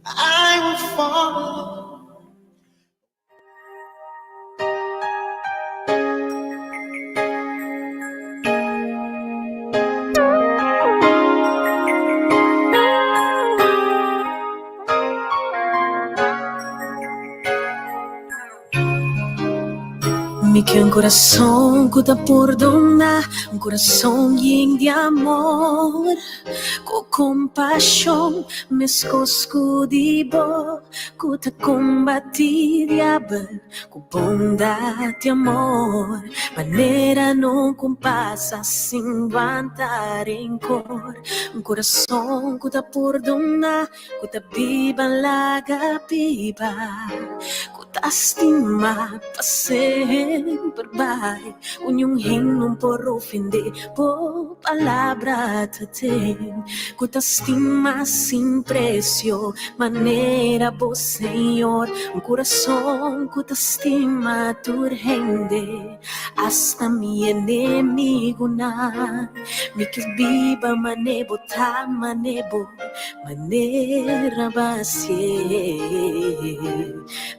I will follow. Mi que un corazón que te perdona, un corazón lleno de amor, con compasión me escondo de vos, que te combati diablo, con bondad y amor, manera no compasa sin aguantar rencor, un corazón que te perdona, que te viva la viva. Estima pa sempre vai Unyong hinong por ofender Por palabra te tem Cuta estima sin precio Manera vos Señor Un corazón cuta estima tu rende Hasta mi enemigo na Mi que viva manebo ta manebo Manera vacie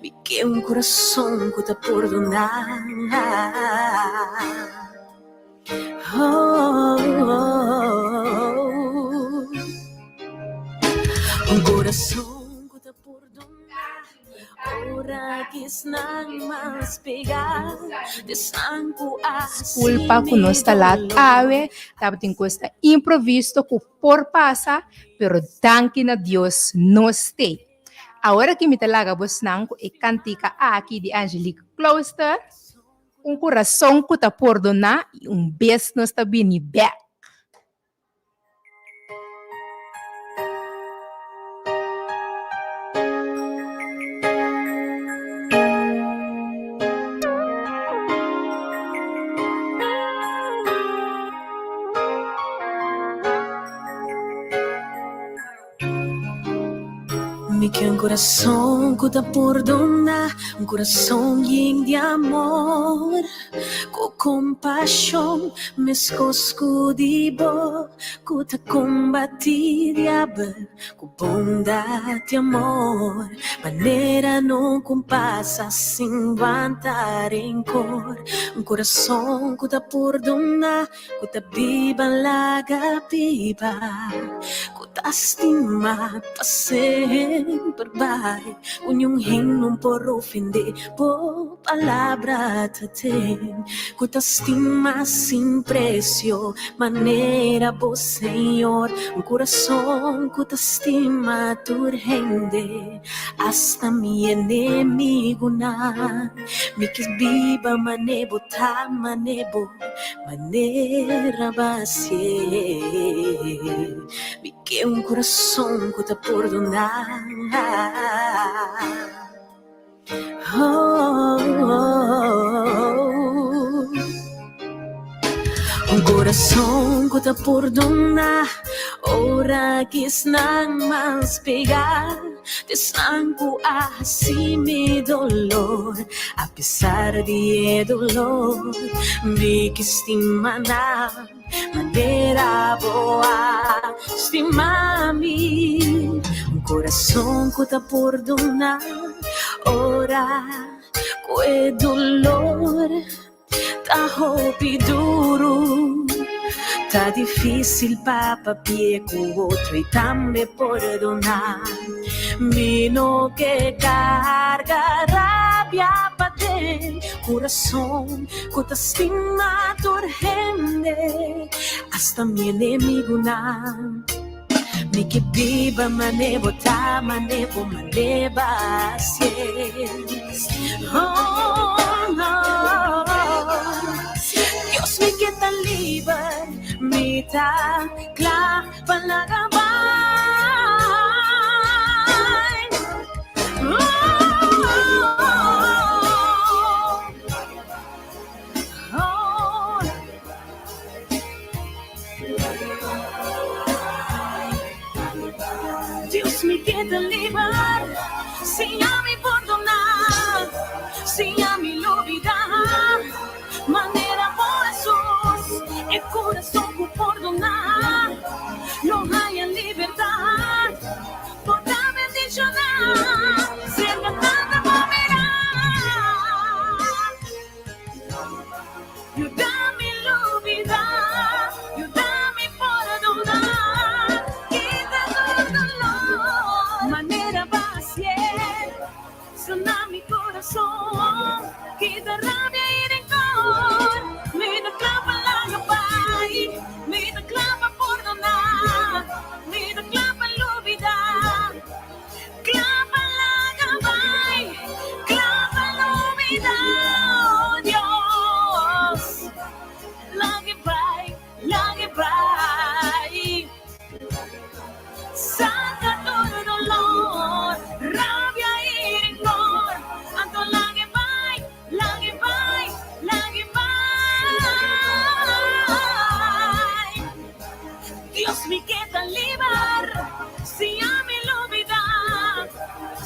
Mi que un corazón que te perdona. Oh, oh, oh. Un corazón que te perdona. Ora que nang mas pegar de sangue Culpa con nuestra lat ave, tapating cuesta improviso que por pasa, pero danke na Dios no stay. Agora que me talaga vos nang e cantica aqui de Angelique Closter, um coração que tá perdona e beijo nos tá bem back. Mi que un corazón que te perdona, un corazón lleno de amor, con compasión me escondo de vos, que te combati diablo, con bondad y amor, manera no compasa sin aguantar rencor, un corazón que te perdona, que te viva la viva, que te estima pa sempre vai Unyong hinong por ofender Por palabra te tem Que te estima sin precio Manera vos Señor Un corazón que te estima tu rende Hasta mi enemigo na Mi que viva manebo ta manebo Manera vacie Mi que un corazón que te perdona. Oh, oh, oh. Un corazón que te perdona, ora que nang mas pegar, de sangue así mi dolor, a pesar de dolor, vi que estima na manera boa, estima-me, un corazón que te perdona, ora que dolor. Tá roupa duro, tá difícil para papier com outro e também perdonar. Mino que carga rabia para dentro, coração que te estima tu rende, hasta mi enemigo não. Mi que viva manebo ta manebo maneba oh no Dios mi que tan libre mi ta clava la Dios me queda livrar, sem a me perdonar, sem a me olvidar. Maneira por Jesus, é coração por perdonar. Não há liberdade, por dar bendicionar.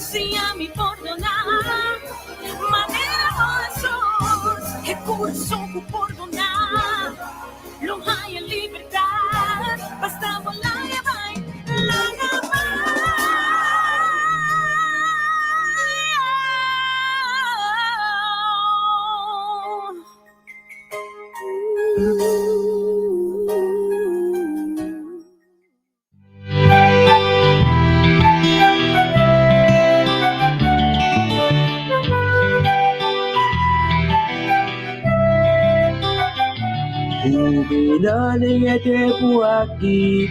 siamo perdonar, manera coração, recurso que perdonar, não há liberdade, basta volar e vai, lá Binalete puaki,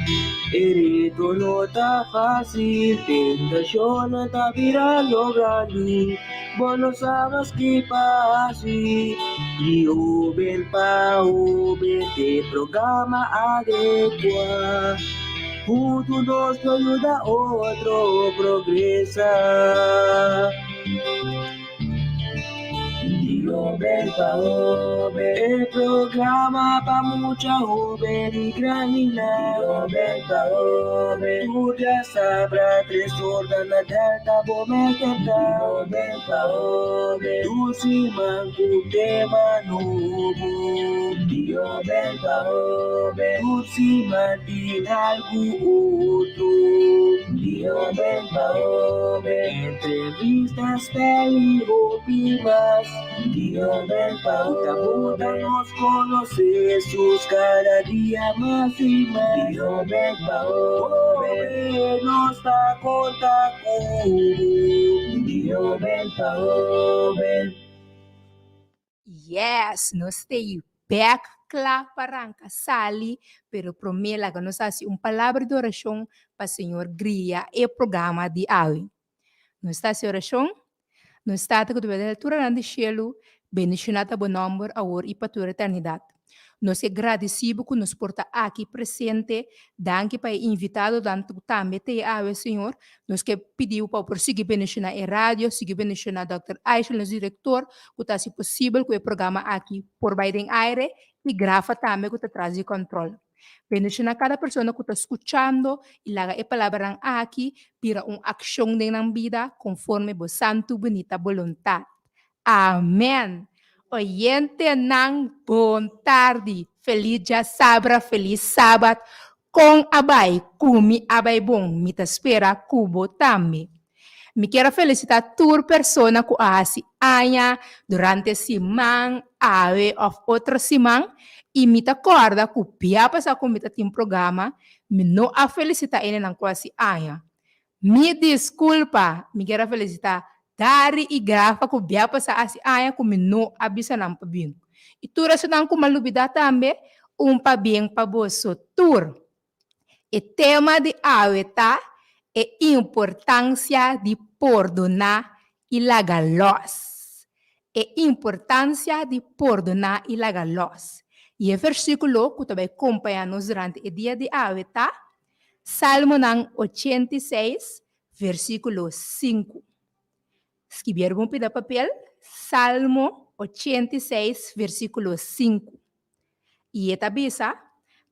erito no ta fácil, tentación ta viralo grandi, bonos amas que pasi, Rio ben pa ben te programa adequa, junto nos ayuda otro progresa. Dio Belta Ove, el programa pa' mucha joven y granila. Dio Belta Ove, tú ya sabrás, 3 horas na delta vou meterta. Dio Belta Ove, tú si manco tema novo. Dio Belta Ove, tú si mantin algo outro. Dio Belta Ove, entrevistas peligrosas. Dio Belta Ove, nos conoce Jesús cada día más y más. Dio Belta Ove, nos da contacto. Dio Belta Ove. Yes, nós stay back lá paranca sali, pero promela que nós hace palavra de oração para o Senhor Gria e programa de hoje. Nós está em oração, nós está com a altura do cielo, bendicionada bom nome agora e para toda a eternidade. Nós agradecemos que nos porta aqui presente, danke para invitado tanto também te ave Senhor, nós que pediu para prosseguir bendicionar a rádio, seguir bendicionar Dr. Aisha, nosso diretor, que está se possível que o programa aqui por Biden aire e grava também que está trazendo controle. Bendicionar cada pessoa que está escutando e laga a palavra aqui para uma ação na vida conforme a santo bonita vontade. Amém. Oyente ng bon tarde, feliz já sabra, feliz sábado, com abay, kumi abay bom, mita espera kubo tambi. Me quero felicitar toda persona que hasi anya durante semana, ave of outra semana, e mita corda que pia passa com mita tim programa, me não a felicitar ele não quase anya. Me desculpa, me quero felicitar dari e grafa ko biapa sa asi aya ko mino abisa ng pabing. Itura sa nang kumalubida tambe, pabing paboso tur. E tema de aweta e importância de perdonar e lagalos. E importância de perdonar e lagalos. E o versículo que também acompanha-nos durante o dia de aweta, Salmo ng 86, versículo 5. Escrever um pedaço de papel, Salmo 86, versículo 5. E esta bisa,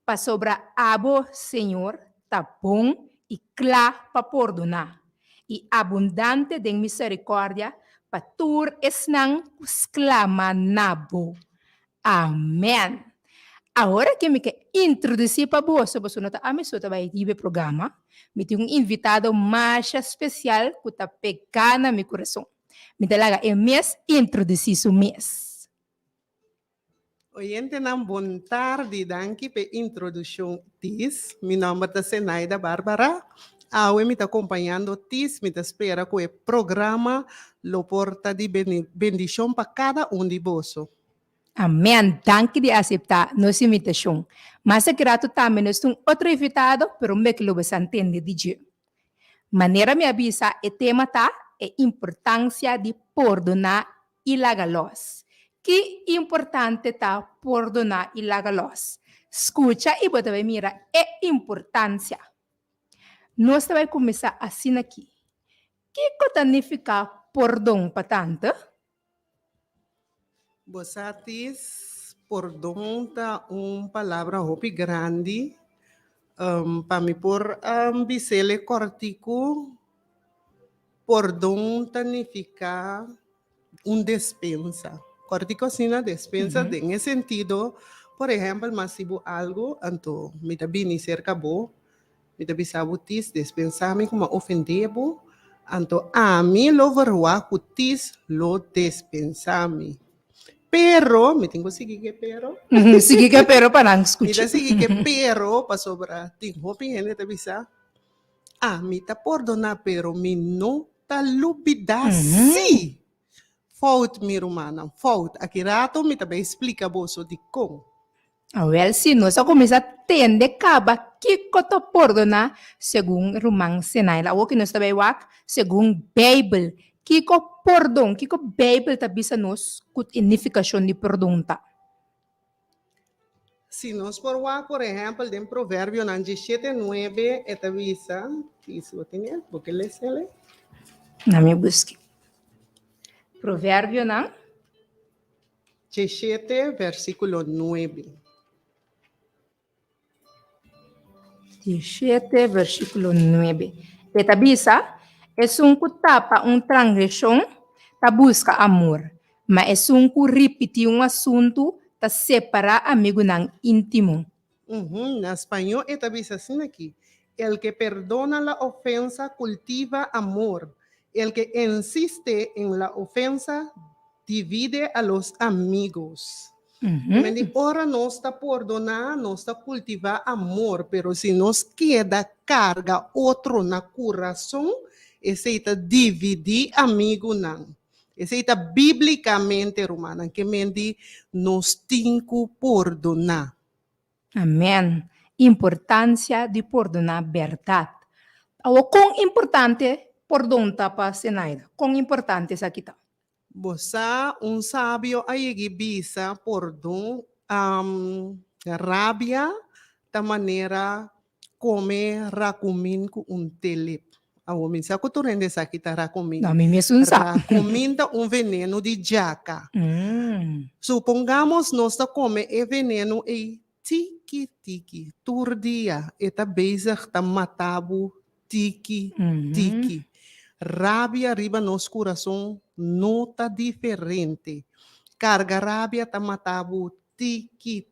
para sobra abo, Senhor, tá bom e claro para perdonar. E abundante de misericórdia, para tur esnang exclama nabo. Amém. Agora que me quero introduzir para você, você não está a mim, só vai ir programa. Me tem invitado mais especial que está pegando no meu coração. Me talaga é mês introduzir o mês. Oyente ng bon tarde, danke pe introdução tis. Mi nome é Senaida Bárbara. Awe me está acompanhando tis, me está espera que o programa lo porta de bendição para cada de vosso. Amém. Danke de aceitar nossa invitação. Mas é grato também nós temos outro invitado, pero me que lo vas entender de Deus. Maneira me avisa, o tema tá é importância de perdonar e lagalos. Que importante tá perdonar e lagalos. Escuta e você vai mirar é importância. Nós vamos começar assim aqui. Que significa perdão para tanto? Bosatis, perdão tá palavra hopi grande. Para mim por bisele cortico perdão significa despensa. Cortico assim na despensa, em esse sentido, por exemplo, mas se algo, então, me tá bem cerca bo, me tá bem sabutis, despensar-me como ofendebo, então, a mim lo verua cutis lo dispensar-me. Pero, me tenho que seguir que pero, Sige ka pero parang me escuche. tá seguir que pero, para sobra, tenho opinião de bisa, me tá perdonar, pero me não tá lubida, sim. Fault, minha irmã, fault. Aqui rato me também explica bolso de como. Well, si no sa começa tende kaba kiko to perdona según Romang Senay. La o que nos tabi wak según Bible. Kiko perdon, kiko Bible tabi sa nos kut inifikasyon di perdon ta. Se nós por exemplo, em provérbio 17:9, esta visa, isso tem, porque lê se lê. Na me busque. Provérbio na 17, versículo 9. 17, versículo 9. Esta bisa es un kutapa un transgressão ta busca amor, mas es un ku repetir un assunto ta separar amigo nang íntimo. Na espanhol, esta visa assim aqui. El que perdona la ofensa cultiva amor. El que insiste en la ofensa divide a los amigos. Mas ora nós está perdonar, nós está cultivar amor, pero se nos queda carga outro na coração, esse está dividir amigo não. Esse está biblicamente, romana, que mendi nos tinco perdonar. Amém. Importância de perdonar verdade. O quão importante perdão para Senaida? Quão importante isso aqui tá? Bosa, sábio aí bisa perdão, rabia, da maneira come racumin com telep. A homem se acuturende essa aqui tá racumin. Não, me mesmo sabe. Racumin tá veneno de jaca. Supongamos nós tá come veneno e tiki, turdia, eta bezig ta matabu, tiki. Rabia arriba nos coração nota diferente. Carga rabia ta matabu, tiki,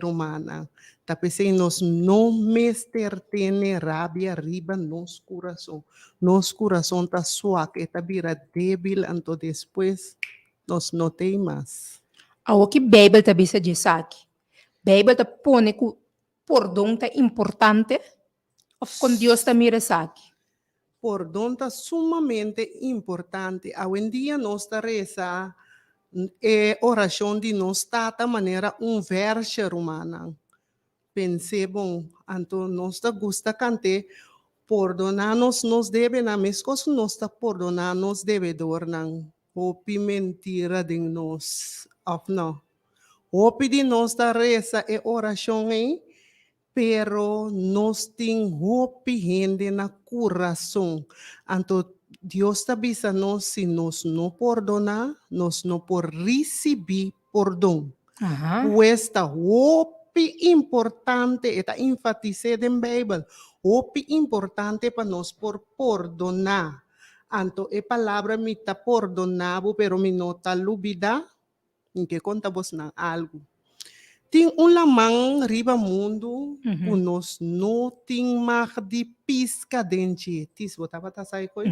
romana. Ta pensei nos não mester tene rabia arriba nos coração. Nos coração ta suaque, eta vira débil, então depois nos não tem mais. O que Bíblia tá bisa diz aqui? Bíblia tá pone que perdão tá importante ou com Deus tá mira aqui? Perdão está sumamente importante. Hoje em dia, nós reza oração de nós da maneira verso romana. Pensei, bom, então nós gosta cantar, perdonar-nos nos deve, na mesma coisa nós perdonar nos devedor, não. Hopi mentira de nós, of não. Hopi de nós reza oração, pero nós tem hopi gente na coração. Então, Deus está bisa nós, se nós não perdonar, nós não por receber perdão. Esta hopi importante, está enfatizado em Bíblia, hopi importante para nós por perdonar. Então, a palavra me está perdonado, pero me não está lubida, em que conta vos na algo. Tem lamang riba mundo, nós não tem mais de pisca dente. Tis, botava tá sai coi?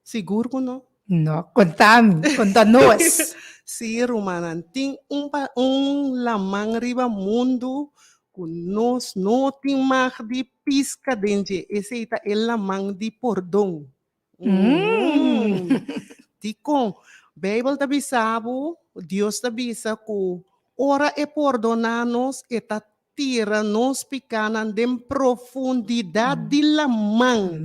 Seguro que não? Não, conta-nos. Sim, romana, tem lamang riba mundo, nós não tem mais de pisca dente. Esse é o lamang de perdão. Ticom, Bíblia tá bisabo, Deus tá bisa que ora perdonar-nos e tira-nos picana de profundidade de la mão.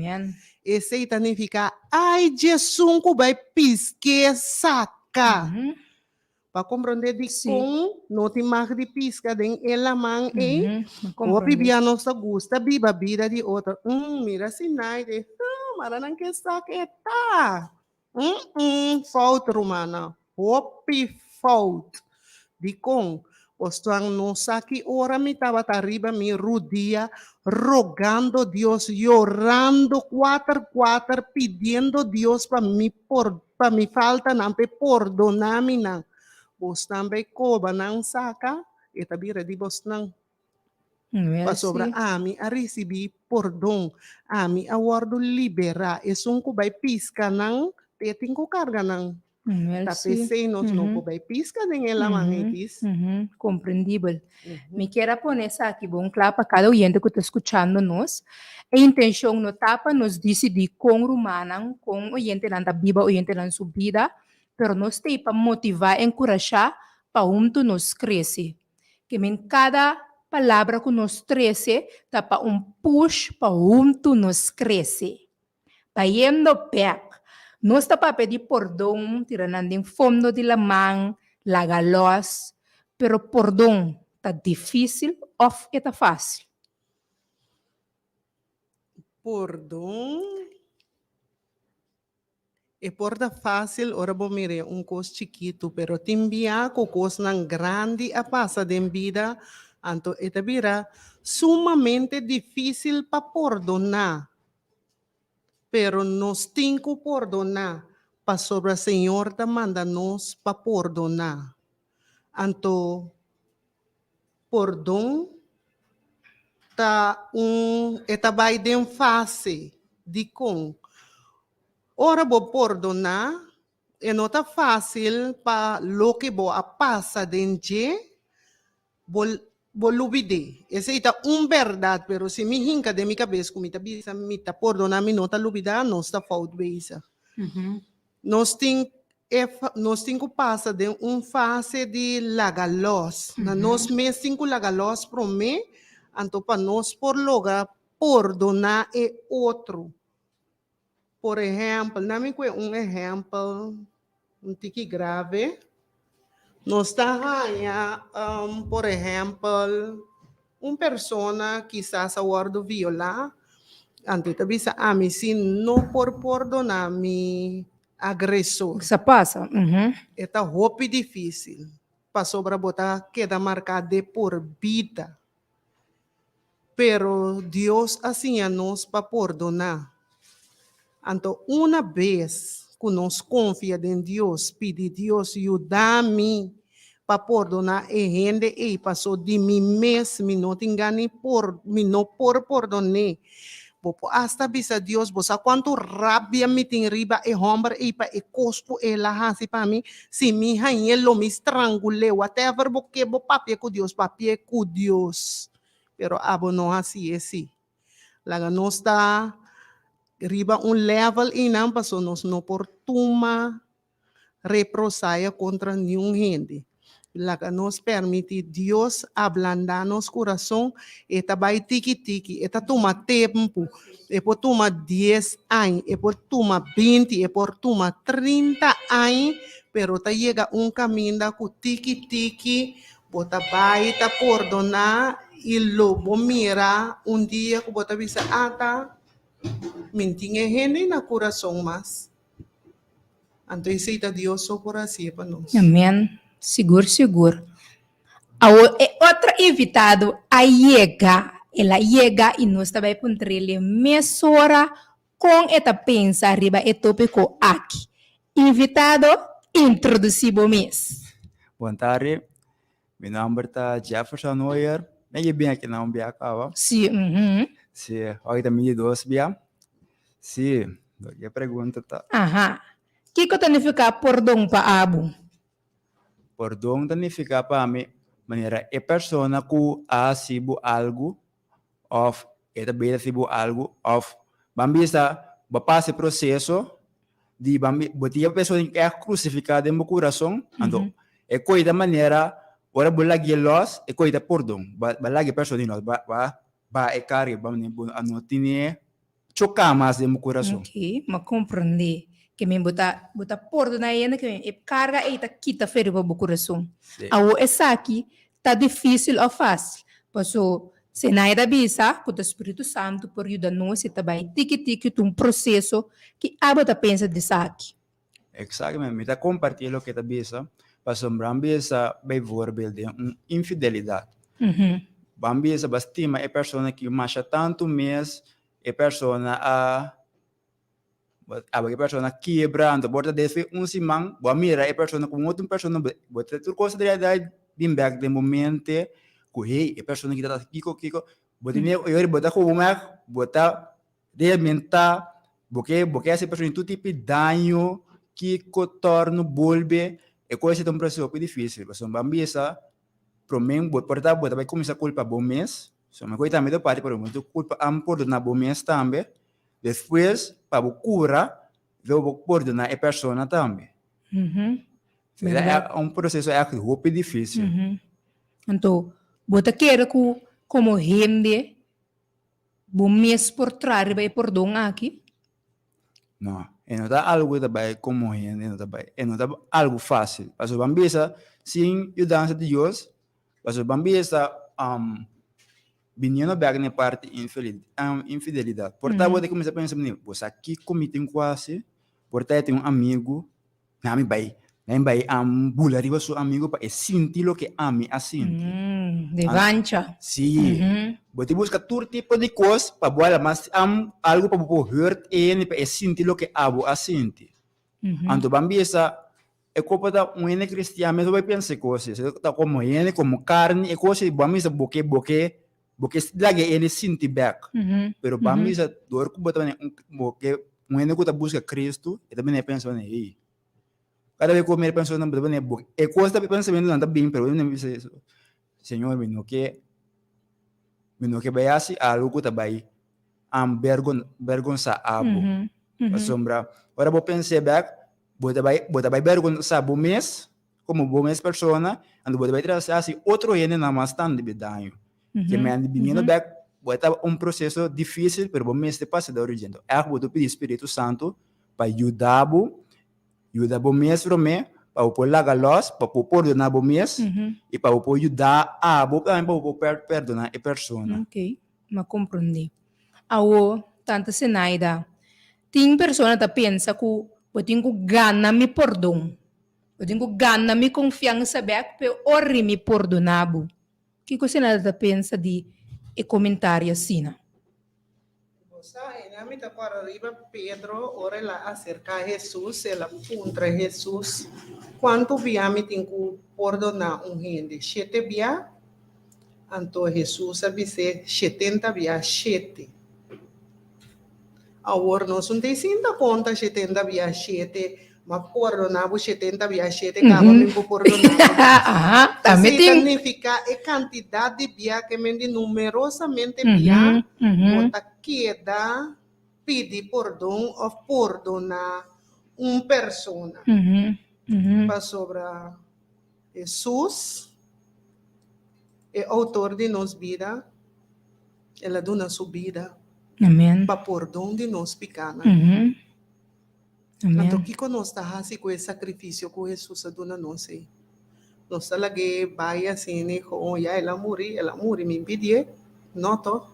Esse significa, ai, Jesus que vai pisque saca. Para compreender de como não tem mais de pisca de la mão e o bibia nossa gusta, biba vida de outra. Mira sinai de, maranan que saqueta. Falta romana. Hopi falta. De com Ostuang no saki ora mi estaba arriba mi rodilla, rogando Dios, llorando cuatro, pidiendo Dios para mi falta, nampe perdonami nang. Bos nambe koba nang saka, etabira di bos nang Well, pasobra ami a recebi perdão, ami a wardo libera, esung ko bay pisca nang teting ko karga nang well, tapesei nos no ko bay pisca nang elamang itis. Compreendible. Me quero poner aqui bom claro para cada oyente que está escutando nós. A intenção não tapa nos decidir com rumana, com oyente lá da Bíblia, oyente lá sua vida, pero nós tem para motivar, encorajar para junto nos crescer. Que em cada palavra que nós cresce, tá para push para junto nos crescer. Para indo back. Nós está para pedir perdão, tirando em fundo de la mão, lagalos, pero perdão está difícil ou está fácil? Perdão é porta fácil, ora bom mire, coisa chiquito, pero timbia com coisa nang grande a passa de vida, anto eta vira sumamente difícil para perdonar. Pero nos tem que perdonar, para sobre o Senhor da manda nos para perdonar. Anto perdão tá eta vai de fase de com. Ora bo perdonar é não tá fácil para lo que bo a passa dentro bolubide. Esse é verdade, pero se me hinca de minha cabeça, como está bisa, me tá perdonar, me não tá lubida, não está falta beisa. Nós tem que passar de fase de lagalos. Nós mesmo tem que lagalos para mim, então para nós por logo perdonar é outro. Por exemplo, não me conhe exemplo, tique grave. Nós está por exemplo, pessoa que está a guarda violar, antes de bisa a mim se não por perdonar mi agressor. Isso passa. É roupa difícil. Para sobre botar queda marcada de por vida. Pero Deus assim a nós para perdonar. Então, uma vez que nós confia em Deus, pede Deus ajuda-me para perdonar e rende e passou de mim mesmo, não te engane por perdonar. Hasta bisa Deus, bosa quanto rabia me tem riba e hombre e pa e cospo e la hasi pa mim, se me hanhelo me estrangule, whatever porque bo papie com Deus. Pero abo não assim esse. Laga nós está riba level e não passou nós não por tuma reprosaia contra nenhum gente. Laga nos permite Deus ablandar nosso coração, eta vai tiki-tiki, eta toma tempo, e por toma 10 anos, e por toma 20, e por toma 30 anos, pero ta chega caminho da com tiki-tiki, bota vai ta perdonar, e lobo mira dia que bota bisa ata, mentinha gente na coração mas. Então, aceita Deus só por assim para nós. Amém. Seguro. Outro invitado ela chega e nós também encontramos mesora com esta pensa arriba e tópico aqui. Invitado, introduzimos mês. Boa tarde, meu nome é Jefferson Neuer, eu bem aqui na Umbiacawa. Sim. Sim, hoje também dois bem. Sim, a pergunta tá. Aham. O que significa perdão para Abu? Perdão significa para mim, maneira é pessoa que ha sido algo, ou é também sido algo, ou bambisa, passa processo de botar a pessoa que é crucificada no coração, então é coisa maneira, ora bolagi los, é coisa perdão, bolagi pessoa não, é caro, não tinha chocar mais no coração. Ok, mas compreender. Que me botar perdonar ainda que me carga e tá quita ferir para o coração. Ao essa aqui tá difícil ou fácil. Passou se nada bisa, que o Espírito Santo por ajudar nós e também tiki processo que aba tá pensa de aqui. Exatamente, me tá compartilhando o que tá bisa, Pastor Brambisa, bijvoorbeeld, infidelidade. Mhm. Bambisa, bastima, é pessoa que macha tanto mês, é pessoa a pessoa quebra, então bota desse simão, mira, é pessoa com outra pessoa, bota tudo considerada bem back de momento, que é pessoa que está kiko, bota eu bota com uma, bota realmente, porque essa pessoa tudo tipo de dano, que torna bolbe, é coisa tão processo difícil, porque são bambisa, para mim, bota vai começar a culpa bom mês, só uma coisa também da parte para mim, culpa ampor na bom mês também. Depois, para o cura, eu coordenar a pessoa também. Mhm. É um processo muito difícil. Mhm. Então, bota queira que como gente, bom mês por trás vai por dom aqui. Não, não é algo também como não é algo fácil. Mas o bambisa, sim, a dança de Deus, mas o bambisa, vindo bem na parte infidelidade. Portanto, você começa a pensar, você aqui comitem quase, portanto, tem amigo, não vai bulariba seu amigo para sentir o que ame assim. Devancha. Sim. Você busca todo tipo de coisa para boa, mas algo para hurt ele para sentir o que abo assim. Então, bambisa, é culpa da cristiana, mas vai pensar coisas, tá como ele, como carne, é coisa bambisa boque lagi ele senti back. Pero bambisa dor que botar boque que busca Cristo, e também pensa né, cada vez que eu penso não botar boque, é coisa também pensamento não tá bem, pero eu não sei isso. Senhor, me que vai assim algo que tá vai vergonha abo. Assombra. Ora vou pensar back, bota vai vergonha bom mês, como bom mês persona, ando bota vai trazer assim outro ene na mais tanto de danho. Que me ande vindo back, bota processo difícil, pero bom mês de passa da origem. É que vou pedir Espírito Santo para ajudar bom mês para mim, para o pôr laga los, para o pôr donar bom mês, e para o ajudar a perdonar a pessoa. Ok, ma compreendi. Awo, tanta Senaida, tem pessoa que pensa que eu tenho gana me perdão. Eu tenho gana me confiança back, pero ori me perdonabo. Que você nada pensa de comentário assim? En la mitad para arriba, Pedro ora lá acerca a Jesus, ela contra Jesus. Quanto viame tem que perdonar gente? 7 via, então Jesus sabe ser 70 via 7. Agora nós não tem 50 conta 70 via 7, mas perdonar 70 via 7, acaba me perdonar. Também tem. Significa a quantidade de via que me numerosamente via, bota queda pedir perdão ou perdonar pessoa. Para sobre Jesus, é autor de nossa vida, ela dona sua vida. Amém. Para perdão de nós pecados. Amém. Então, o que nós está fazendo com esse sacrifício que Jesus dona nós? Nós está lá que vai assim, ela morre, me impedir, não tô.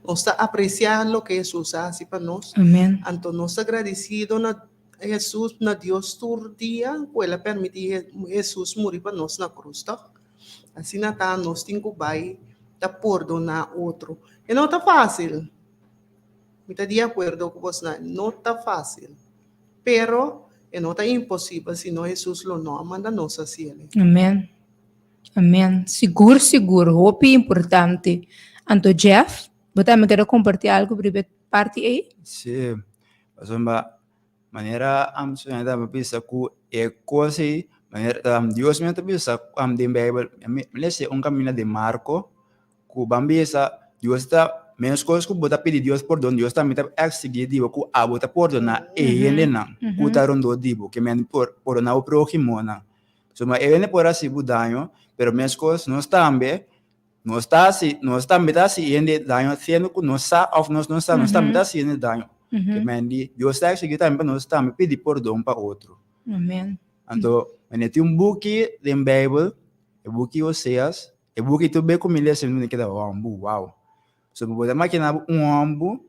Nós está apreciando o que Jesus faz para nós. Amém. Então, nós está agradecido a Jesus, a Deus, todo dia, que ela permitir Jesus morrer para nós na cruz, tá? Assim, nós temos que vai perdonar outro. E não está fácil. Me está de acordo com você, não está fácil. Pero, não está impossível, senão Jesus não manda nós assim. Amém. Amém. Seguro. Hope importante. Então, Jeff, você me quer compartilhar algo para parte aí? Sim. Mas uma maneira amsonhada para pensar que é coisa maneira Deus me pensa de Bible, me sei caminho de Marco, que bambisa Deus está menos coisas que bota pedir Deus perdão, Deus também está exigir dibo que a bota perdonar ele não, que tá rondo dibo que men perdonar o próximo não. So mas ele por assim budanho, pero menos coisas não está bem, não está metade assim ainda danho sendo que não está ou não está metade assim ainda danho. Que men Deus está exigir também nós também pedir perdão para outro. Amém. Então, tem book de Bible, o book Oséias, o book tu bem como ele se não queda wow. So bota máquina ambu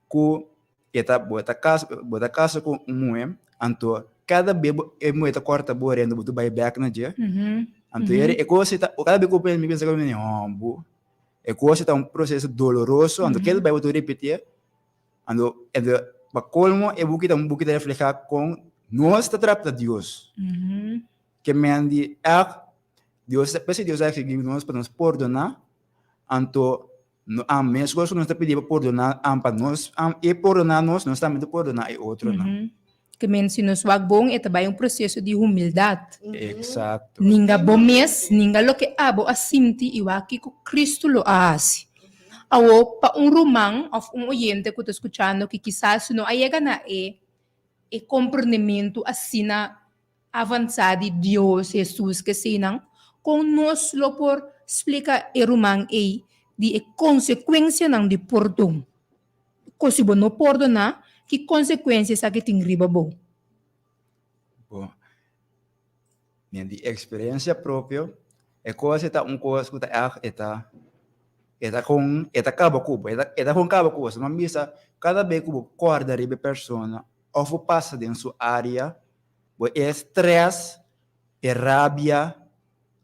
ku eta bota casa com mulher, anto cada bebo é muito corta boa renda do buyback na dia. Mhm. Então é coisa tá, cada bebo que me pensa que é coisa tá processo doloroso, então que ele vai botar repetir. Então para colmo é buquita refletir com nós tá trapta Deus. Mhm. Que mendi Deus, pensa Deus que nós para nos perdonar. Então a mesma coisa nós tá pedindo para perdonar, para nós, e perdonar nós também tá perdonar e outro não. Que men se nos wagbong ito ba yung proseso de humildade. Exato. Ninga bomes, ninga lo que abo asinti iwaki ko Cristo lo ahasi. Awo pa un rumang of un oyente que está escuchando que quizás no llega na comportamento assim na avançado de Deus, Jesus que sinang kung nos lo por explica rumang de consequência ng de perdão. Kasi bo no perdona, que consequências a que tem riba bo? Bom, de experiência própria, é coisa tá coisa que tá com cabo cubo, com cabo cubo, mas misa cada vez que corda riba persona, ou passa dentro sua área, é estresse, é rabia,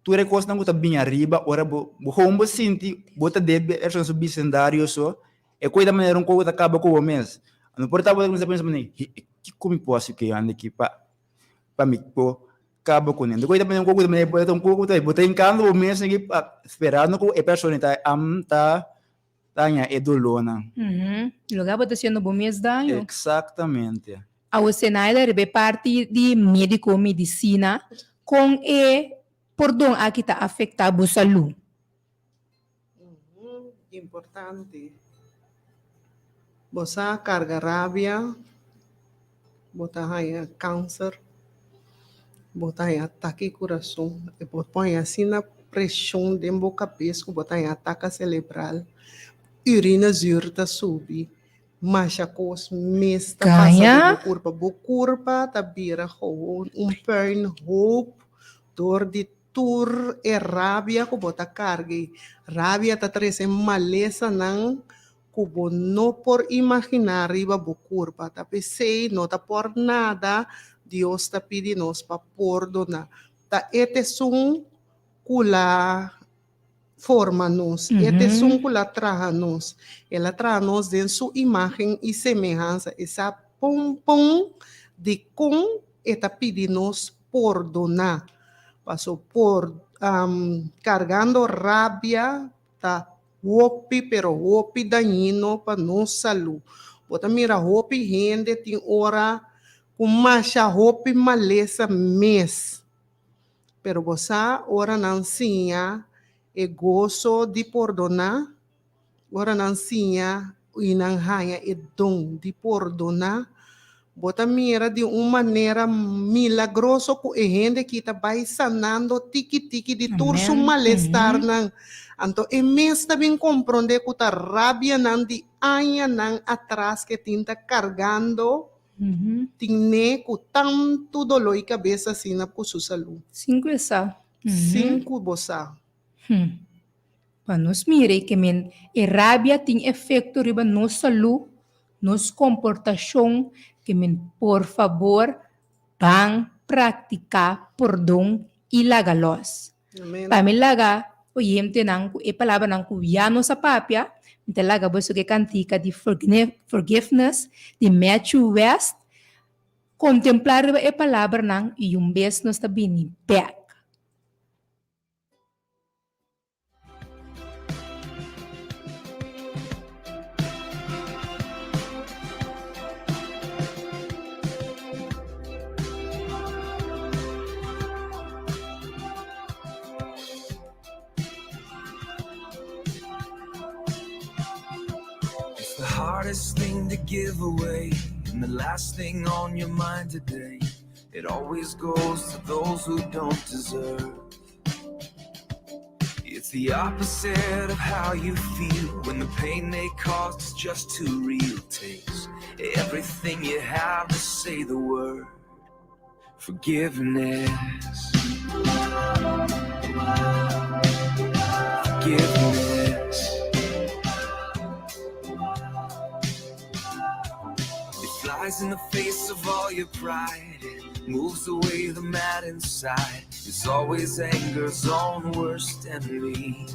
tu recurso não está bem arriba, ora como sente, bota debe é só subir sendário só, é coisa maneira coisa acaba com o mês. Não pode estar você pensa que como posso que ande aqui para me pôr cabo com ele. Coisa maneira coisa maneira bota coisa bota em canto o mês aqui esperando que a pessoa tá tanya edolona. Lugar bota sendo bom mês daño. Exatamente. A você nada rebe parte de médico medicina com perdão a que está afetado a saúde. Importante. Bosa carga rabia, bota aí câncer, bota aí ataque coração, e põe assim na pressão de boca cabeça, bota aí ataque cerebral, urina zurta subir, macha cos mesta passa bo curva, tá vira perna hope, dor de tur e rabia ko bota carga, rabia tá trazendo maleza não kubo no por imaginar riba bo curva, tapi sei no tá por nada, Deus tá pedindo nos para perdonar. Tá ete sum kula forma nos, ete sum kula traha nos. Ela traha nos dentro sua imagem e semelhança, essa pum de com eta pedindo nos perdonar. Passou por cargando rabia, tá hopi, pero hopi dañino para nossa saúde. Bota mira hopi rende tem hora com macha hopi maleza mês. Pero você ora não sinha e gozo de perdonar, ora não sinha e não ganha e dom de perdonar. Bota mira de uma maneira milagrosa com a gente que está vai sanando tiki de todo o malestar não. Então, é mesmo também compreender que a rabia não de anha não atrás que tinta carregando, tinha com tanto dolor e cabeça assim na sua saúde. 5 essa. 5 bossa. Para nós mire que a rabia tem efeito riba nossa saúde, nossa comportação, que por favor, vão praticar perdão e lagalos. Para me lagar, oyente nang e palavra nang kuya sa papia, talaga boso que cantica de forgiveness de Matthew West, contemplar e palavra nang yung bes nos tabini back. The hardest thing to give away, and the last thing on your mind today. It always goes to those who don't deserve. It's the opposite of how you feel when the pain they caused is just too real. Takes everything you have to say the word forgiveness. Forgiveness. Flies in the face of all your pride. moves away the mad inside, is always anger's own worst enemy.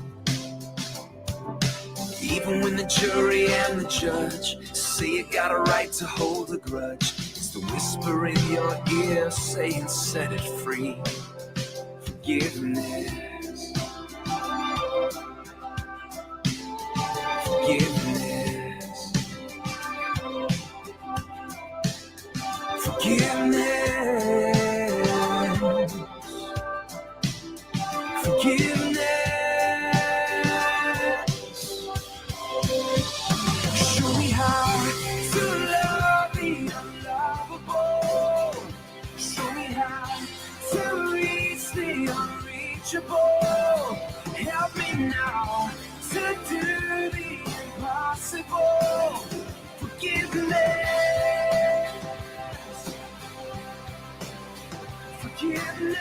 Even when the jury and the judge say you got a right to hold a grudge, it's the whisper in your ear saying set it free. Forgiveness. Forgiveness. Forgiveness. Forgiveness. Show me how to love the unlovable. Show me how to reach the unreachable. Help me now to do the impossible. Forgiveness. Forgiveness.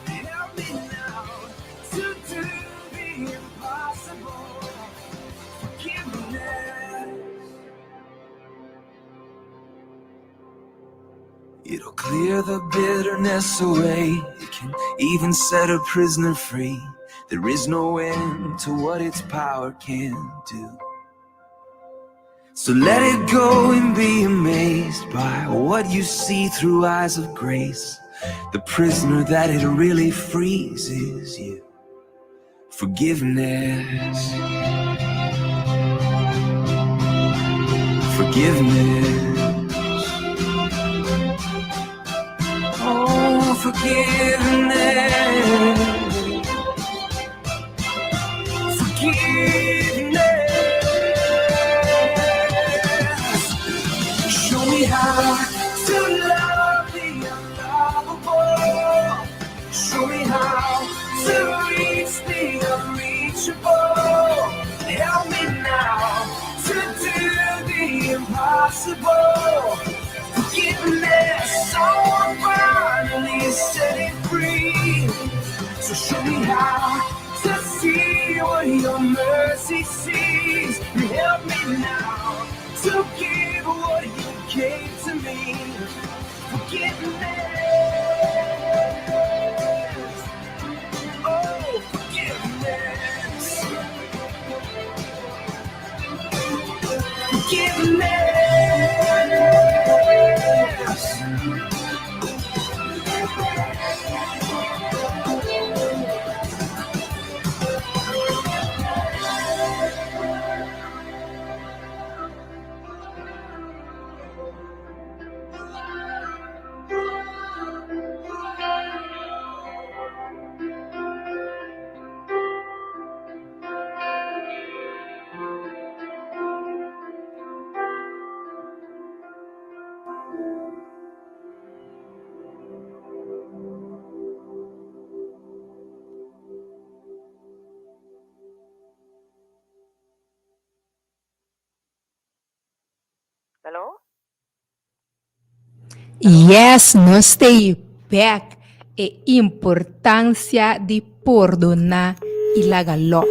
Help me now to do the impossible. Forgiveness. It'll clear the bitterness away. It can even set a prisoner free. There is no end to what its power can do. So let it go and be amazed by what you see through eyes of grace. The prisoner that it really frees is you. Forgiveness. Forgiveness. Oh, forgiveness. Forgiveness. Show me how to love the unlovable. Show me how to reach the unreachable. Help me now to do the impossible. Forgiveness, someone finally set it free. So show me how to see what your mercy sees. Help me now to give what you gave to me. Forgiveness. Oh, forgiveness. Forgiveness. Hello? Yes, nós stay back. E importância de perdonar e largar los.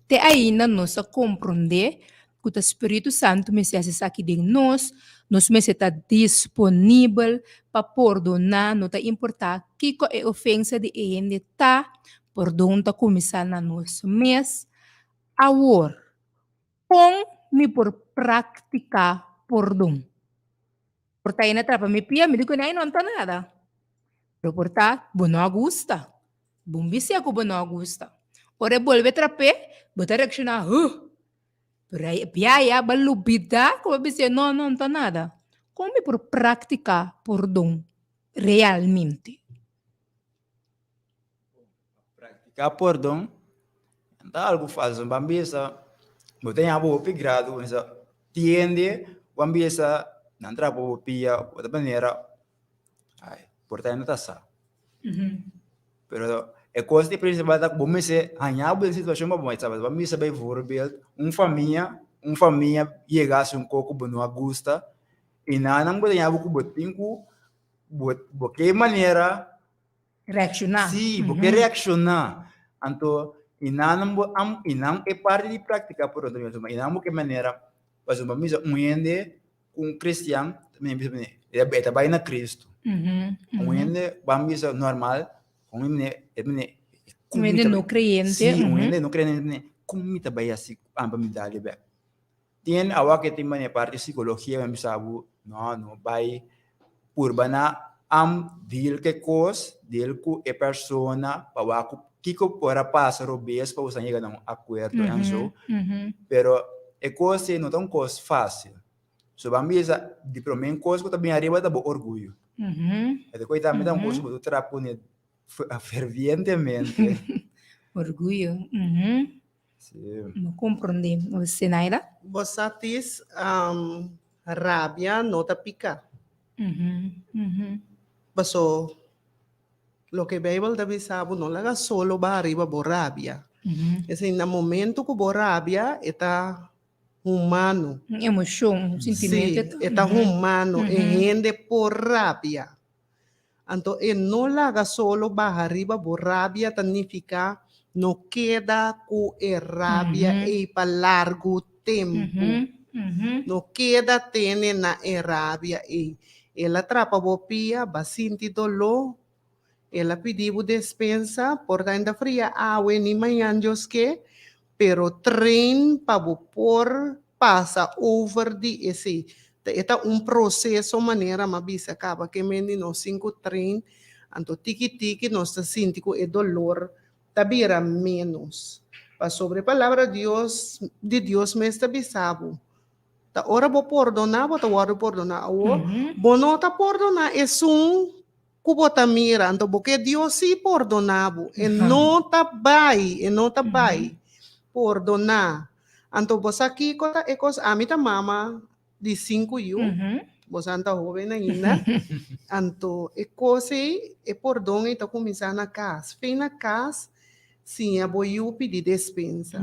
Te ainda nós a compreender que o Espírito Santo me está aqui de nós me está disponível para perdonar, não está importar que é ofensa de ele tá, perdão está começar na nós mês. Agora, como me por praticar perdão? Porta aí na trapa, me pia, me digo, não tá nada. Pero porta, não gusta. Bumbisi ako não gusta. Ora, volve trape, bota reaccionar, pero aí, pia, balubida, como disse, não tá nada. Como me por praticar perdão realmente? Praticar perdão, não algo fácil. Bambisa, eu tenho algo grado, tiende, bambisa, não trapo pia, outra maneira, portanto não tá só. Pero é coisa de principal da como se hanhabo em situação bom, sabe? Vamos saber voorbeeld, família chegasse pouco bom a gusta e não pode hanhabo com botinho, que maneira reaccionar. Sim, porque reaccionar. Então, não é parte de prática por outro lado, e não que maneira, mas uma misa ende cristiano, ele vai na Cristo. Ele bambisa normal, ele no creyente. Sim, ele não creyente, como me vai assim, amba me dá ali back. Tem a que tem uma parte de psicologia, mas sabe, não vai por bana deal que cos, deal com a persona, para que para passar o bes para usar chegar a um acordo e so. Pero a coisa não é uma coisa fácil. So bambisa de primeira coisa que também arriba da orgulho. É depois também dá uma coisa que tu trapune fervientemente. Orgulho. Sim. Não compreendo. Você, Naira? Você diz rabia não te pica. Paso, lo que Bible também sabe, não laga solo ba arriba bo rabia. Esse no momento que bo rabia, está humano. Emoção, sentimento. Sí, está humano, é gente por rabia. Então, não laga solo ba arriba bo rabia, significa não queda com a rabia e para largo tempo. Não queda tene na rabia e ela atrapa bopia, ba sinti dolor, ela pediu dispensa, por ainda fria água ni manhã que, pero trein para por passa over de esse. Eta processo maneira mabisa acaba que mendi no 5 trein, anto tiki nós sinti com o dolor tabira menos. Para sobre a palavra de Deus me está bisabo. Ta ora bo perdonar, ta ora perdonar. Bo não ta perdonar é kubo ta mira, então porque Deus se perdonava, e não ta vai, perdonar. Então você aqui kota ekos amita mama de 5 anos, você anda jovem ainda. Então é coisa é perdão e tá começar na casa, vem na casa, sim, a boiu pedir dispensa.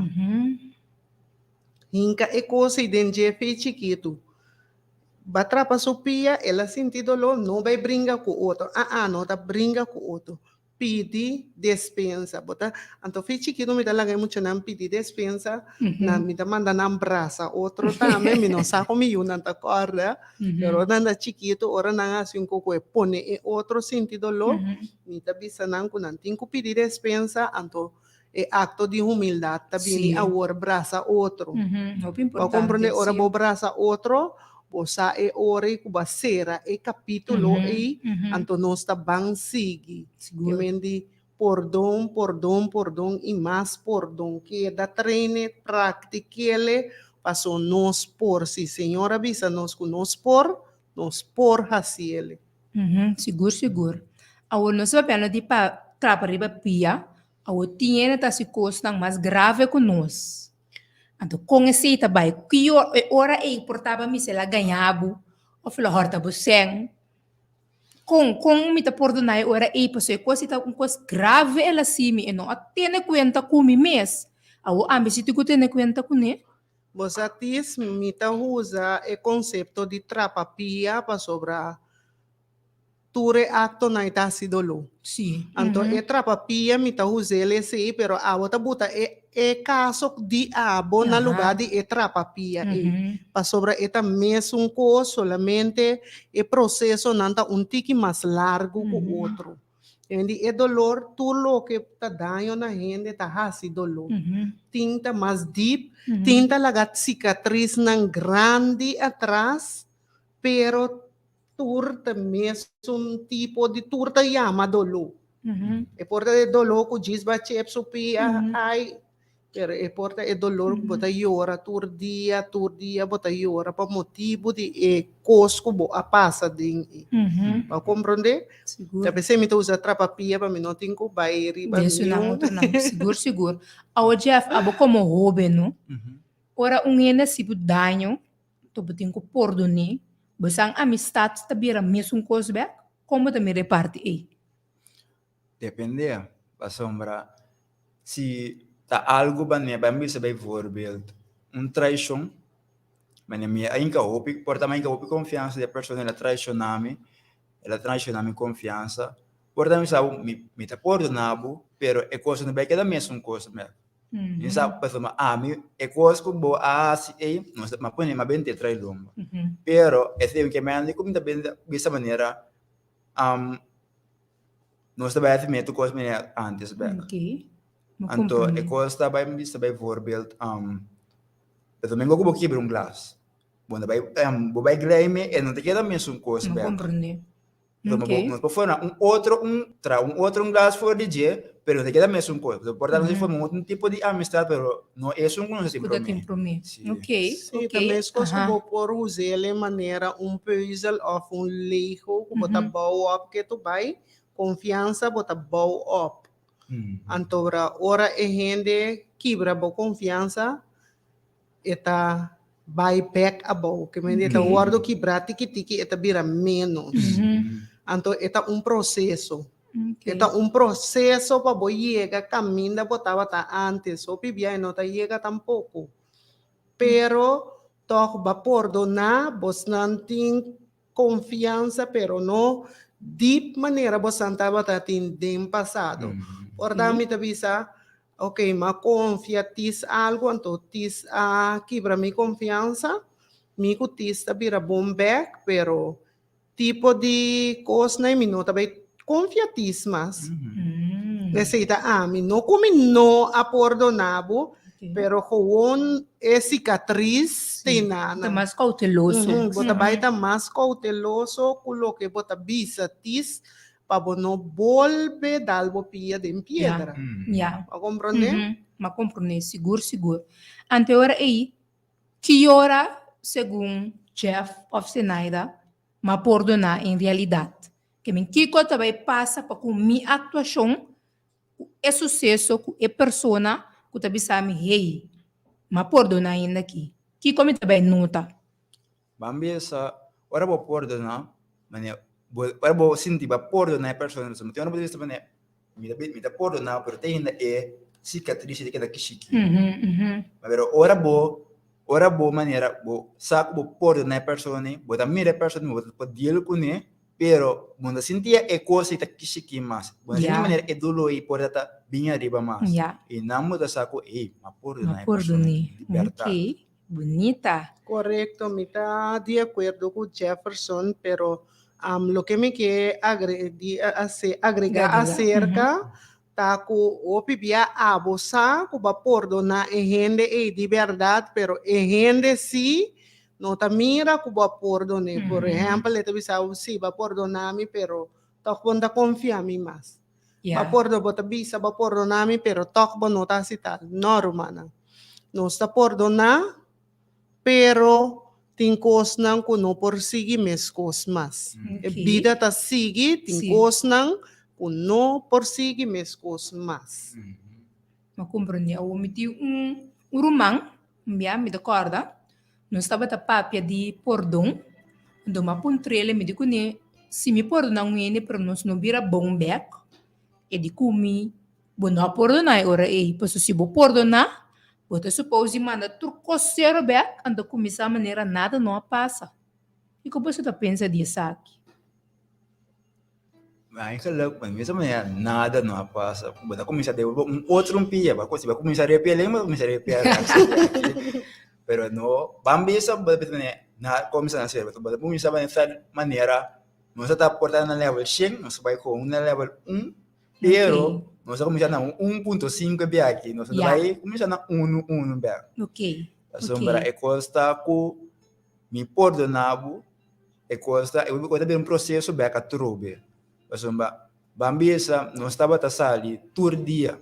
Hinca é coisa de jefe chiquito. Batrapa sopia, ela sente dolor, não vai brincar com o outro. Não tá brinca com o outro. Pedi dispensa. Bota, então, fez chiquito, me dá lá muito não pedir dispensa, me dá manda na abraça. Outro também, me não sabe como eu não tá corda. Pero nanda chiquito, ora não assim coco é pone e outro sente dolor, me dá bisa não com não tem que pedir dispensa, então é acto de humildade também a ora braça outro. Para compreender ora bo braça outro, você é ora e cubacera e capítulo e então nós tá bem sigue. Emendi perdão e mais perdão que da treine prática ele passou nós por si Senhor avisa nós que nós por assim ele. Seguro. Agora nós vamos de para trapa riba pia. Agora tinha tá se coisa mais grave que nós. Então, com esse trabalho, que hora é portava me se ela ganhava, ou fala horta você, com me tá perdonar hora é passou coisa tá com coisa grave ela sim me não tem conta com me mês, ao ambisi tu tem conta com né? Você diz me tá usa o conceito de trapapia para sobrar ture acto na ita si dolo. Sim. Então, é trapapia me tá usa ele sim, pero a outra buta é caso de abo na lugar de trapapia. Para sobre esta mesmo coisa, solamente o processo não tá tique mais largo que o outro. E dolor, tudo que tá dando na gente tá assim dolor. Tinta mais deep, tinta lagat cicatriz nan grande atrás, pero turta mesmo tipo de turta chama dolor. E porta de dolor que diz bate supia, ai, pero e porta e dolor que bota llora tur dia bota llora para motivo de cosco bo a passa de. Para compreender? Tapi se me usa trapapia para me não tem que bairi para isso não, seguro. Ao Jeff, abo como hobby, não? Ora ene se danho, tu tem que perdonar. Basang amistad tabira mesmo coisa be, como também reparte aí? Depende, a sombra. Se tá algo bane, vai me saber voorbeeld. Traição, mas minha ainda hope, por também que hope confiança da pessoa ela traicioname confiança. Por também sabe me tá perdonado, pero é coisa não vai que da mesma coisa mesmo. Yung sa pessoa ami e coisa que bo si não se mapone mabente trai lomba. Pero esse que me andi como também dessa maneira não se vai meter coisa maneira antes bem. Ok. Anto e coisa tá vai voorbeeld pero domingo que quebra glas. Bom vai gleime e não te queda mesmo coisa Não bem. compreender. Então, Ok. nós fora outro glass for DJ, pero te queda mesmo coisa. Portanto, se for um tipo de amistade, pero não é um coisa sem Kuda tem problema. promis. Sim. Ok. Sim, Ok. também as coisas Aha. vou por usar de maneira puzzle of Lego, que bota bow up que tu vai, confiança bota bow up. Antora, ora e gente quebra boa confiança, eta vai back a bow, que me dita guardo quebrar tiki eta vira menos. Anto eta processo. Ok. Eta processo para boa chega, caminho botava tá antes, ou pibia não tá chega tampouco. Pero toch ba perdonar, vos não tem confiança, pero não deep maneira vos não estava tendo passado. Portanto, me bisa, ok, ma confia tis algo, então tis quebra mi confiança, mi tis vira bom back, pero tipo de coisa nem me não também confia tis mas. Necessita mi não como não a perdonabo, pero gewoon cicatriz tem Tá nada. mais cauteloso. Bota baita mais cauteloso, coloque bota bisa tis para não volver dar pia de piedra. Yeah. A compreender? Ma compreender. Seguro, seguro. Ante ora aí, que hora, segundo Jeff of Senaida, ma perdonar em realidade. Que me Kiko também passa para com minha atuação, é sucesso, é persona, que também sabe, hey, ma perdonar ainda aqui. Kiko me também nota. Bambi sa ora bo perdonar, mane ora bo sinti ba perdonar a pessoa, mas tem uma vez também me da perdonar, pero tem ainda cicatriz de cada kishiki. Mas ora bo maneira bo saco bo perdonar a pessoa, bo da mira a pessoa, bo deal com ele, pero quando sentia coisa ita kishiki mais, bo de maneira dolor e por ata bem arriba mais. E não muda saco ma perdonar a pessoa. Ok, bonita. Correcto, me está de acuerdo con Jefferson, pero lo que me quiere agregar acerca, tá com o pibia abusar, com perdonar a gente de verdade, pero a gente sim, não tá mira com perdonar. Por exemplo, ele bisa sim, vai perdonar-me, pero tá quando confia em mim mais. Vai perdonar-me, pero tá não tá citar, não, romana. Não está perdonar, pero tem coisas que não perseguir mais coisas mais. A vida tá seguir, tem coisas que não perseguir mais coisas mais. Ma compreender. Eu meti rumang, me recorda, não estava da papia de perdão, então ma puntrele me dico ne, se me perdonar ele, pero não vira bom back, e de comi, bo não perdonar ora posso se bo perdonar, você suppose manda turcoseiro back, anda começar a maneira nada não passa. E como você pensa disso aqui? Mas mesmo maneira nada não passa. Bota começar a devolver outro pia, vai começar a repelir, mas começar a repelir. Pero no, Bambi sa na começar a ser, bota começar a pensar maneira, não está portando na level 100, não se vai com na level 1, pero nós vamos começar na 1.5 bem aqui, nós vai começar na 1 bem. Ok. A sombra é costa com me perdonavo, é costa, eu vou ter um processo bem a trobe. A sombra, Bambisa, nós estava a sali tour dia.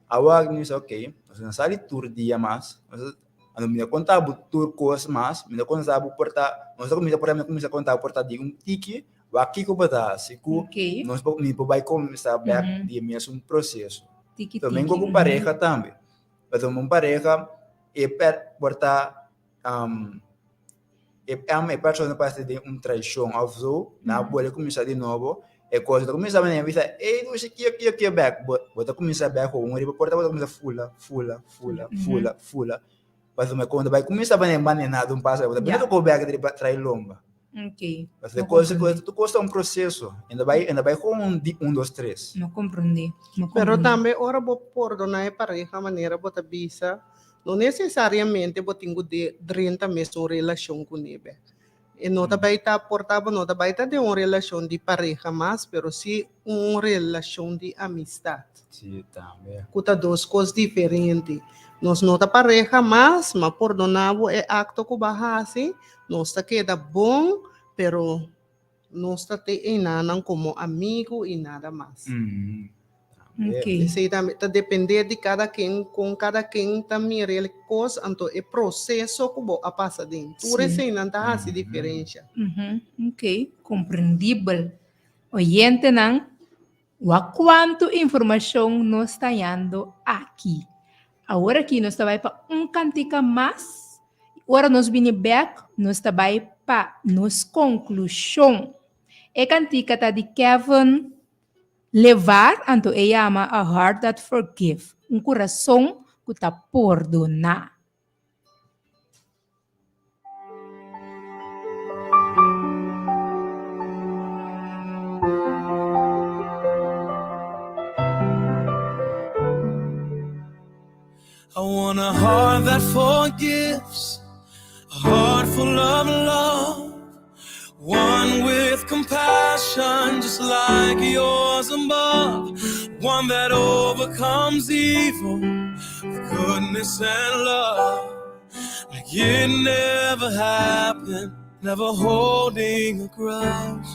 Awag nisso, ok, nós não sali tour dia mais, nós me contava tour coisa mais, me contava portar, nós começar a contar portar de ticket. Aqui que bota, se nós vai começar back de mesmo processo. Também com pareja também. Mas uma pareja é portar é pessoa parte de traição ao zo, na boa começar de novo, é coisa começar a pensar, ei, você aqui back, bota começar back com ele portar bota começar fula. Mas uma quando vai começar a manejar um passo, bota bem com back de trai lomba. Ok. Mas Não depois compreendi. tu custa um processo. Ainda vai com um, 2, 3. Não compreendi. Não Pero compreendi. também, ora, vou perdonar a pareja, maneira, bota bisa, não necessariamente vou ter de 30 meses uma relação com ele. E não vai estar portável, não vai estar de uma relação de pareja, mas, pero sim uma relação de amistade. Sim, também. Kuta duas coisas diferentes. Nós não tá pareja, mas perdonar é acto que bahasi, nós tá queda bom, pero nós tá te enanan como amigo e nada mais. Ok. Isso aí também tá depender de cada quem, com cada quem também ele coisa, então é processo que vou a passar dentro. Por isso Sim. aí não tá assim diferença. Ok. Compreendível. Oyente, não? Wa quanto informação nós está dando aqui. Agora aqui nós vai para cantica mais. Agora nós vim back, nós vai para nos conclusão. E cantica tá de Kevin levar, anto e chama A Heart That Forgive. Coração que tá perdonar. I want a heart that forgives, a heart full of love, one with compassion just like yours above, one that overcomes evil with goodness and love, like it never happened, never holding a grudge.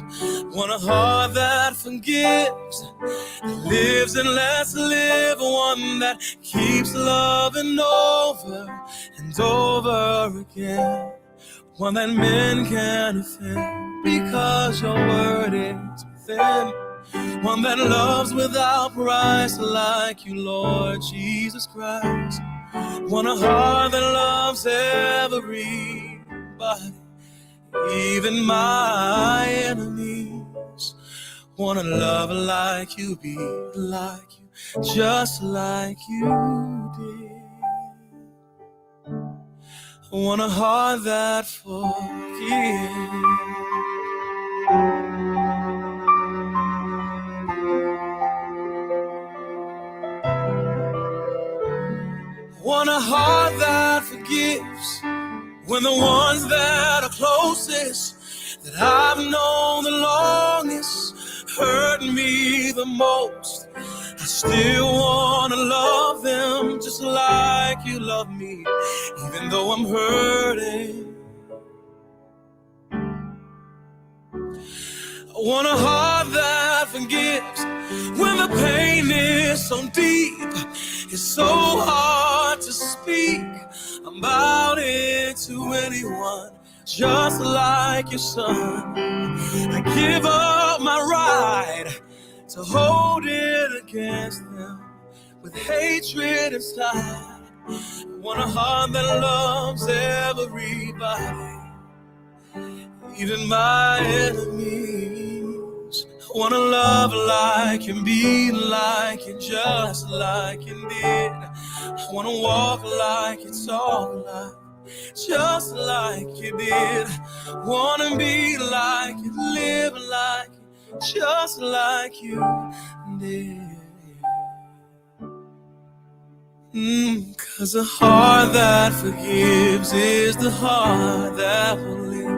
Want a heart that forgives, that lives and lets live, one that keeps loving over and over again, one that men can offend because your word is within, one that loves without price like you, Lord Jesus Christ. Want a heart that loves everybody, even my enemies. Wanna love like you, be like you, just like you did. Want a heart that forgives. Want a heart that forgives when the ones that are closest, that I've known the longest, hurt me the most. I still wanna love them just like you love me, even though I'm hurting. I want a heart that forgives when the pain is so deep, it's so hard to speak about it to anyone, just like your son. I give up my right to hold it against them with hatred inside. I want a heart that loves everybody, even my enemies. I want to love like you, be like you, just like you did. I want to walk like you, talk like, just like you did. Want to be like you, live like you, just like you did. 'Cause a heart that forgives is the heart that will live,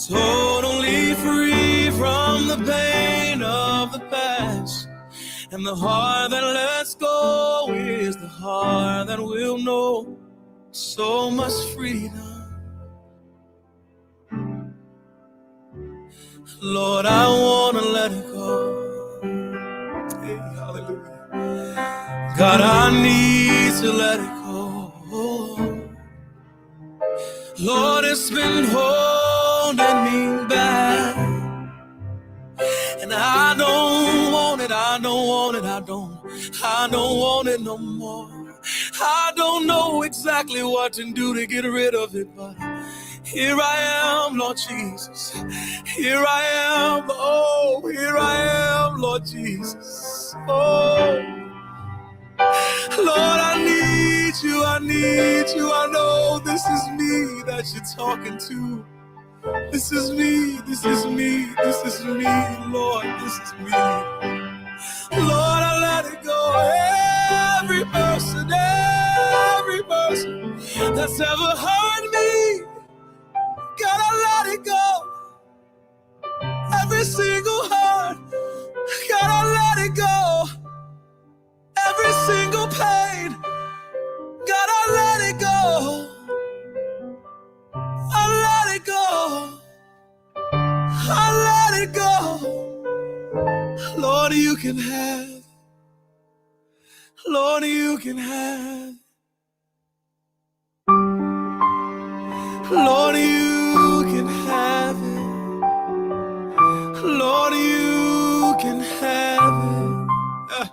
totally free from the pain of the past. And the heart that lets go is the heart that will know so much freedom. Lord, I wanna let it go. Hey, hallelujah. God, I need to let it go. Lord, it's been holding me back, and I don't want it, I don't want it, I don't want it no more. I don't know exactly what to do to get rid of it, but here I am, Lord Jesus. Here I am, oh, here I am, Lord Jesus. Oh, Lord, I need you, I need you. I know this is me that you're talking to. This is me, this is me, this is me, Lord, this is me. Lord, I let it go. Every person that's ever hurt me, God, I let it go. Every single hurt, God, I let it go. Every single pain, God, I let it go. I let it go. I let it go. Lord, you can have. Lord, you can have. Lord, you can have it. Lord, you can have it.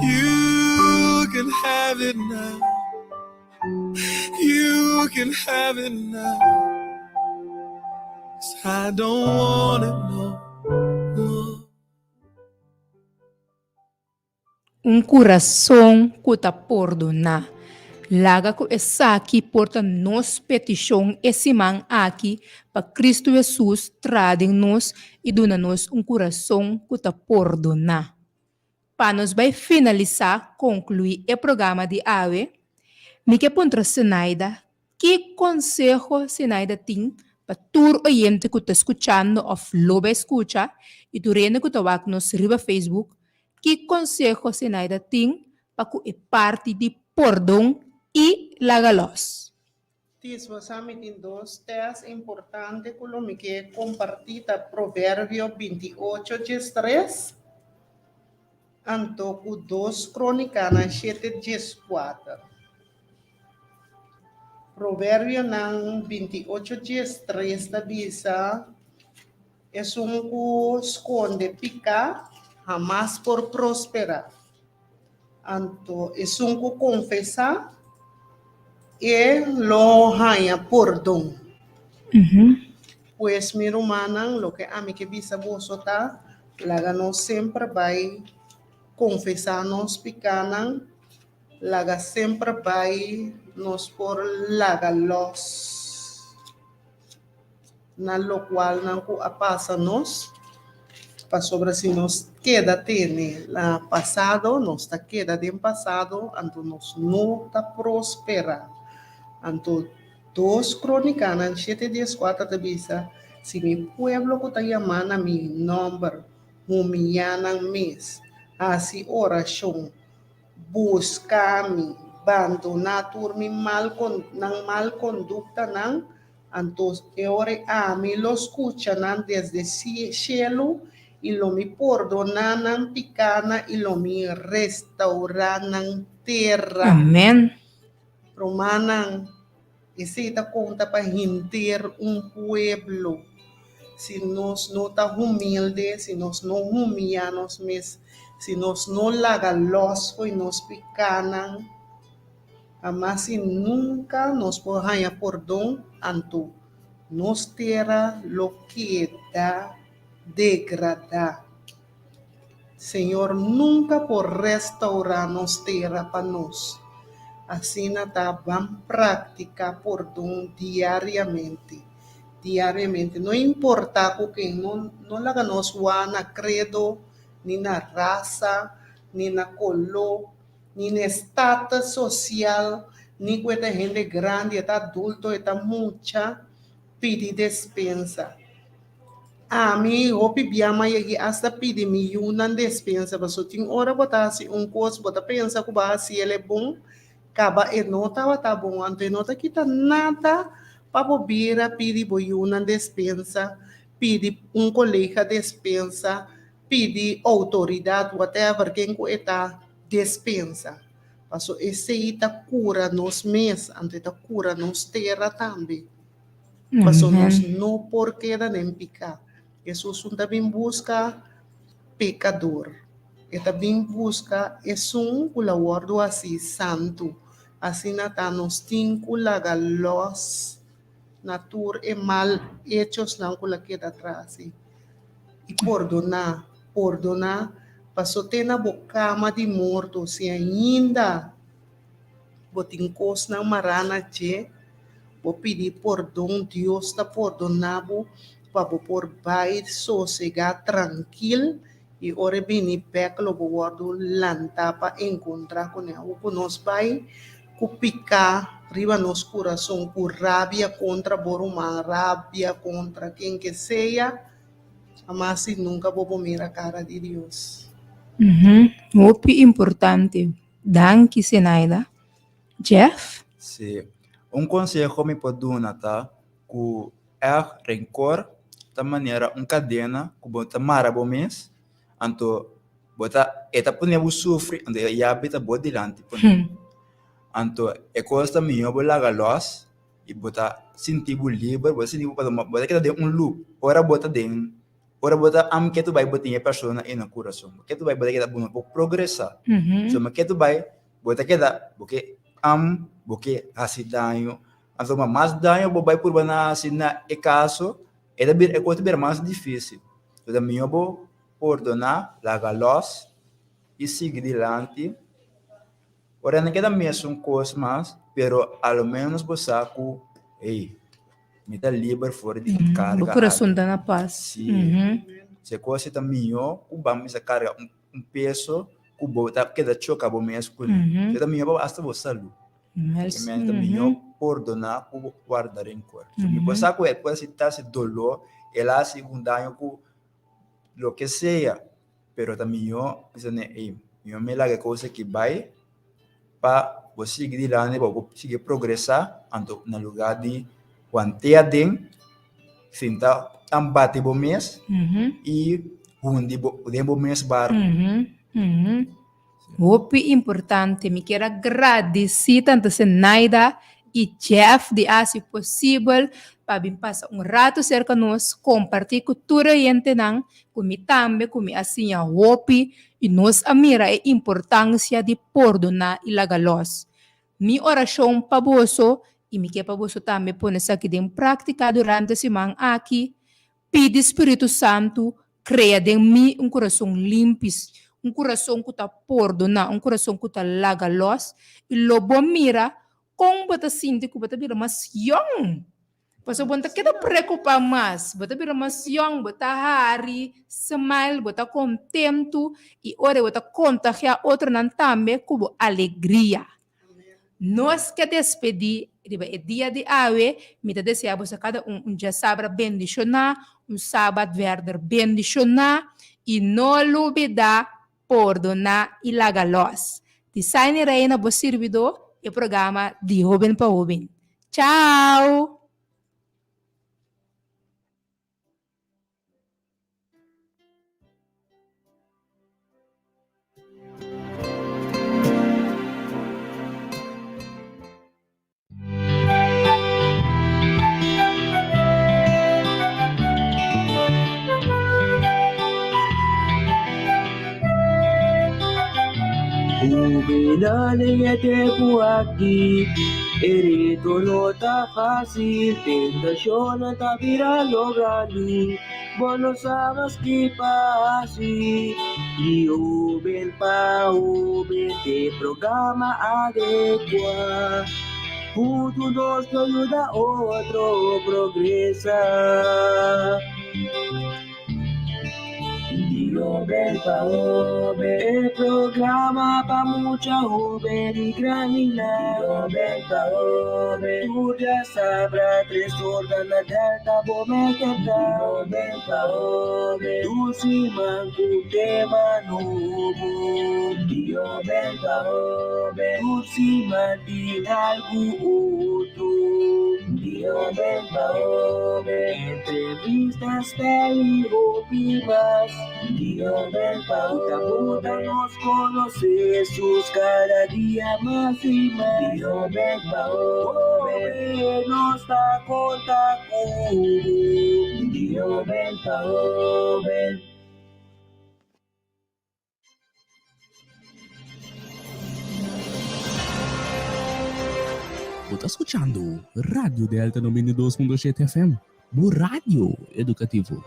You can have it now. You can have it now. 'Cause I don't want it no more. Um coração que tá perdonar. Laga ko essa aqui porta nos petição esse man aqui para Cristo Jesus tradem nos e dona nos um coração que tá perdonar. Para nós vai finalizar, concluir o programa de AWE, me que pontra Senaida, que consejo Senaida tem para todo oyente que está escuchando ou lo vai escuchar e tu rende que está nos riba Facebook, que consejo Senaida tem para que é parte de perdão e lagalos. Tis wasami tin dos teas importante kulo mi que compartita Proverbio 28:3 anto ku 2 Cronicana 7:4. Proverbio ng 28:3 na bisa es un ku esconde pica jamás por prosperar. Anto es un ku confesar e lo haya perdón. Pues mi hermana, lo que a mí que bisa vosota, laga sempre vai confesarnos picanan, laga sempre vai nos por laga los. Na lo cual nan ku apasa nos, pa sobre si nos queda tiene la pasado, nos ta queda de pasado, anto nos no ta prospera. Anto 2 Cronicanas 7:4 te bisa, si mi pueblo que te llaman a mi nombre, humillanan mes, así oración, busca-me, abandonar mi mal conducta, antos ore a mí lo escuchan desde cielo y lo mi perdonan picana y lo mi restauranan tierra. Amén. Romanan, ese ta conta para hinter un pueblo. Si nos no ta humilde, si nos no humillamos, si nos no lagalosco y nos picanan, jamás si nunca nos podaya perdón, anto nos tierra lo queda degradar. Señor, nunca por restaurarnos tierra para nos. Así nada van práctica perdón diariamente. No importa que no la ganos na credo, ni na raza, ni na color, ni na estatus social, ni que esta gente grande, esta adulto, esta mucha, pide despensa. A mim, eu pedi e hasta pedi me uma despensa, mas eu tinha hora botar assim coisa, botar pensa que vai se ele é bom, acaba e não estava tá bom, então não tá quita nada para bobira, pedi boi uma despensa, pedi colega despensa, pedi autoridade, whatever quem que está despensa. Passo esse tá cura nos mês, então tá cura nos terra também. Passo nos não porque da nem picar. Jesus também busca pecador. E também busca um colaborado assim santo. Assim nata nos cinco lagalos natur e mal hechos não kula queda atrás. E perdonar, passou ter na bocama de morto se ainda botincos na marana che vou pedir perdão, Deus está perdonando, para por baixo, sossegar, tranquilo, e ora bem, pecado, vou guardar lanta para encontrar com ele, com nós pai, com picar, riba nos coração, com rabia contra Borumã, rabia contra quem que seja, mas nunca vou mirar a cara de Deus. Muito importante. Danke, Zenaida. Jeff? Se um conselho me pode dar, tá? Que é rancor, da maneira cadena, que bota mara bom mês, então bota eta punya bu sofre, então ia beta bota dilante punya. Então é coisa minha bo laga loss e bota sentir bu livre, bota sentir bu bota que de loop, ora bota que tu vai botar a pessoa no coração, que tu vai botar que da bom progressar. So mas que tu vai bota que da porque porque assim danho, então mais danho bo vai por bana assim na é caso é coisa bem mais difícil. Então minha bo perdonar, laga loss e seguir adiante. Ora não queda mesmo coisa mais, pero ao menos você saco, me dá livre fora de carga. O coração dá na paz. Sim. Se coisa também o vamos a carga peso, o bota que da choca bom mesmo. Se também eu hasta você salu. Que me também perdonar, o guardar em cor. Se me você saco é coisa tá se dolor, ela segunda com lo que seja, pero também eu me laga coisa que vai para você seguir lá, né, para conseguir progressar, ando no lugar de quantia den, sinta ambate bom mês e onde bom mês bar. Muito importante, me quero agradecer tanto Zenaida e Jeff de assim possível para vir passar rato cerca nós, compartilhar cultura e entender como também como assim a hopi e nós amira a importância de perdonar e lagalos. Mi oração para você e me quer para você também pôr isso aqui em prática durante a semana aqui. Pede Espírito Santo, cria em mim coração limpo, coração que está perdonar, coração que está lagalos e lobo mira como você sente que você vira mais young. Você bota que preocupar mais, você vira mais young, você hari, smile, você contento e ora você contagiar outro não também com alegria. Nós que despedir, é dia de ave, me desejamos a cada dia sábado bendicionar, sábado verde bendicionar e não olvidar perdonar e lagalos. Design reina bo servidor e programa de Joven para Joven. Tchau! Ubilale po aqui, erito no tá fácil, tentação não tá virando grande, bonos sabes que pasi, e o bem pa o bem te programa adequa, tudo nos ajuda outro progressa. Joven pa joven, el programa pa mucha joven y granina. Joven pa joven, tú ya sabrás, 3 horas na delta vou me quedar. Joven pa joven, tú si manco tema novo. Joven pa joven, tú si mantém algo outro. Joven pa joven, entrevistas pele roupas. Joven pa joven, nos conocemos cada dia mais e mais. Joven pa joven, nos dá conta com. Joven pa joven. Você está escutando Rádio Delta 92.7 FM, o rádio educativo.